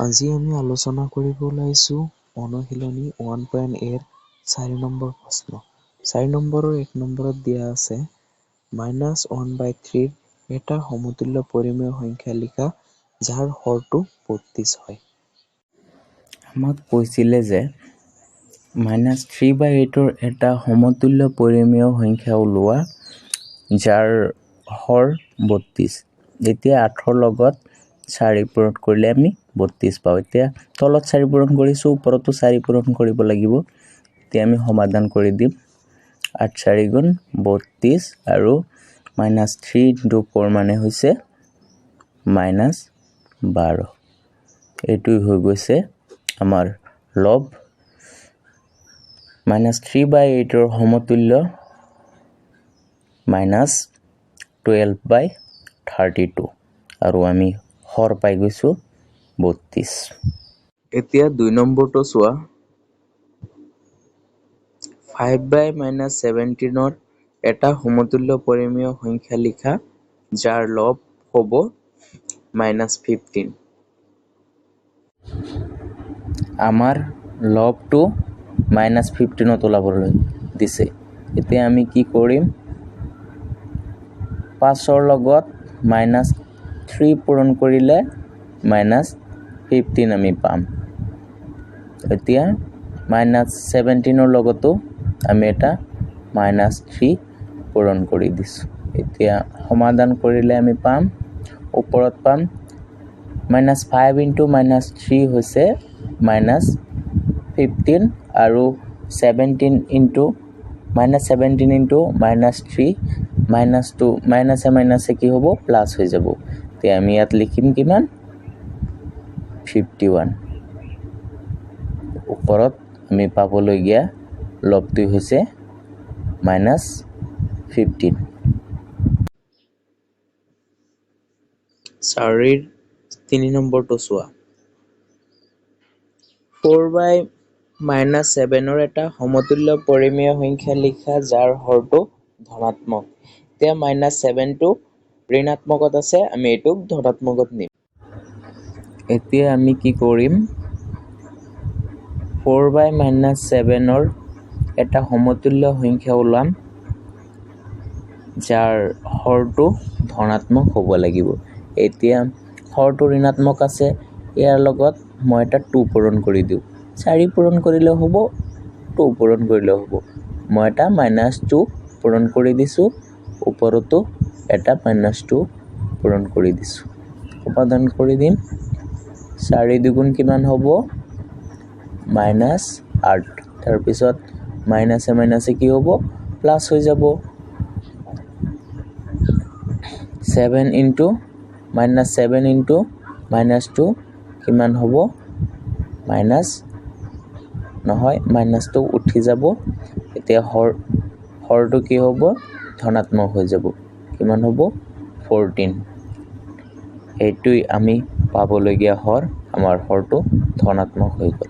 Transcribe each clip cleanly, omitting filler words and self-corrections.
আজি আমি আলোচনা কৰিব ওলাইছোঁ অনুশীলনী 1.a 4 নম্বৰ প্ৰশ্ন। 4 নম্বৰৰ 1 নম্বৰত দিয়া আছে -1/3 এটা সমতুল্য পৰিমেয় সংখ্যা লিখা যাৰ হৰটো 32 হয়। আমাক কৈছিলে যে -3/8ৰ এটা সমতুল্য পৰিমেয় সংখ্যা ওলোৱা যাৰ হৰ 32। এতিয়া 8ৰ লগত 4 পূৰণ কৰিলে আমি 32 পাওঁ। এতিয়া তলত 4 পূৰণ কৰিছোঁ, ওপৰতো 4 পূৰণ কৰিব লাগিব। এতিয়া আমি সমাধান কৰি দিম। 8 4 গুণ 32 আৰু -3 × 4 মানে হৈছে -12। এইটোই হৈ গৈছে আমাৰ লব। -3/8ৰ সমতুল্য -12/32 আৰু আমি হৰ পাই গৈছোঁ 32। এতিয়া 2 নম্বৰটো চোৱা 5/-17ৰ এটা সমতুল্য পৰিমেয় সংখ্যা লিখা যাৰ লব হ'ব -15। আমাৰ লবটো -15ত ওলাবলৈ দিছে। এতিয়া আমি কি কৰিম? 5ৰ লগত -3 পূৰণ কৰিলে -15 আমি পাম। এতিয়া -17ৰ লগতো আমি এটা -3 পূৰণ কৰি দিছোঁ। এতিয়া সমাধান কৰিলে আমি পাম, ওপৰত পাম -5 × -3 হৈছে -15 আৰু 17 × -3 -2 মাইনাছে কি হ'ব? প্লাছ হৈ যাব। এতিয়া আমি ইয়াত লিখিম কিমান? 51। ওপৰত আমি পাবলগীয়া লবটো হৈছে -15। 4ৰ 3 নম্বৰটো চোৱা 4/-7ৰ এটা সমতুল্য পৰিমেয় সংখ্যা লিখা যাৰ হৰটো ধনাত্মক। এতিয়া -7টো ঋণাত্মকত আছে, আমি এইটোক ধনাত্মকত নিম। এতিয়া আমি কি কৰিম? 4/-7ৰ এটা সমতুল্য সংখ্যা ওলাম যাৰ হৰটো ধনাত্মক হ'ব লাগিব। এতিয়া হৰটো ঋণাত্মক আছে, ইয়াৰ লগত মই এটা 2 পূৰণ কৰি দিওঁ। 4 পূৰণ কৰিলেও হ'ব, 2 পূৰণ কৰিলেও হ'ব। মই এটা -2 পূৰণ কৰি দিছোঁ, ওপৰতো এটা -2 পূৰণ কৰি দিছোঁ। সমাধান কৰি দিম। 4 দুগুণ কিমান হ'ব? -8। তাৰপিছত মাইনাছে কি হ'ব? প্লাছ হৈ যাব। 7 × -2 কিমান হ'ব? মাইনাছটো উঠি যাব। এতিয়া হৰটো কি হ'ব? ধনাত্মক হৈ যাব। কিমান হ'ব? 14। এইটোই আমি পাবলগীয়া হৰ, আমাৰ হৰটো ধনাত্মক হৈ গ'ল।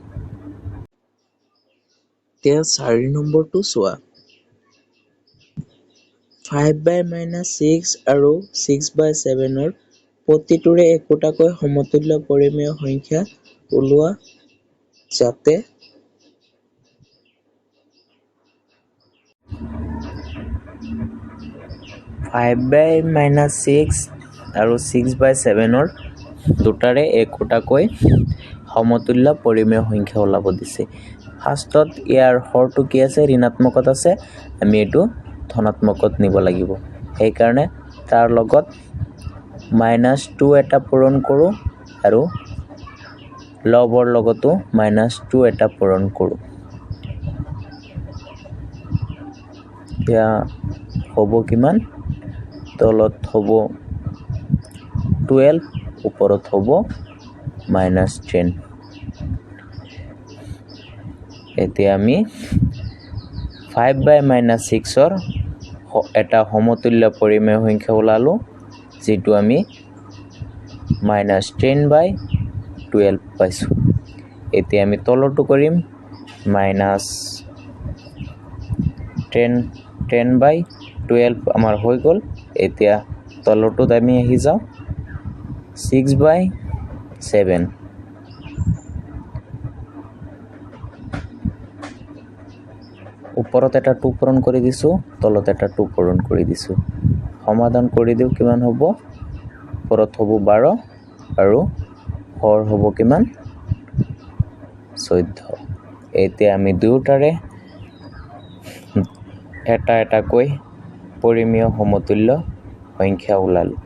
এতিয়া 4 নম্বৰটো চোৱা 5/-6 আৰু 6/7ৰ প্ৰতিটোৰে একোটাকৈ সমতুল্য পৰিমেয় সংখ্যা ওলোৱা যাতে 5/-6 আৰু 6/7ৰ দুটাৰে একোটাকৈ সমতুল্য পৰিমেয় সংখ্যা ওলাব দিছে। ফাৰ্ষ্টত ইয়াৰ হৰটো কি আছে? ঋণাত্মকত আছে, আমি এইটো ধনাত্মকত নিব লাগিব। সেইকাৰণে তাৰ লগত -2 এটা পূৰণ কৰোঁ আৰু লবৰ লগতো -2 এটা পূৰণ কৰোঁ। এতিয়া হ'ব কিমান? তলত হ'ব 12, ওপৰত হ'ব -10। এতিয়া আমি 5/-6ৰ এটা সমতুল্য পৰিমেয় সংখ্যা ওলালোঁ, যিটো আমি -10/12 পাইছোঁ। এতিয়া আমি তলৰটো কৰিম। -10/12 আমাৰ হৈ গ'ল। এতিয়া তলৰটোত আমি আহি যাওঁ 6/7। ওপৰত এটা 2 পূৰণ কৰি দিছোঁ, তলত এটা 2 পূৰণ কৰি দিছোঁ। সমাধান কৰি দিওঁ কিমান হ'ব? ওপৰত হ'ব 12 আৰু হৰ হ'ব কিমান? 14। এতিয়া আমি দুয়োটাৰে এটা এটাকৈ পৰিমেয় সমতুল্য সংখ্যা ওলালোঁ।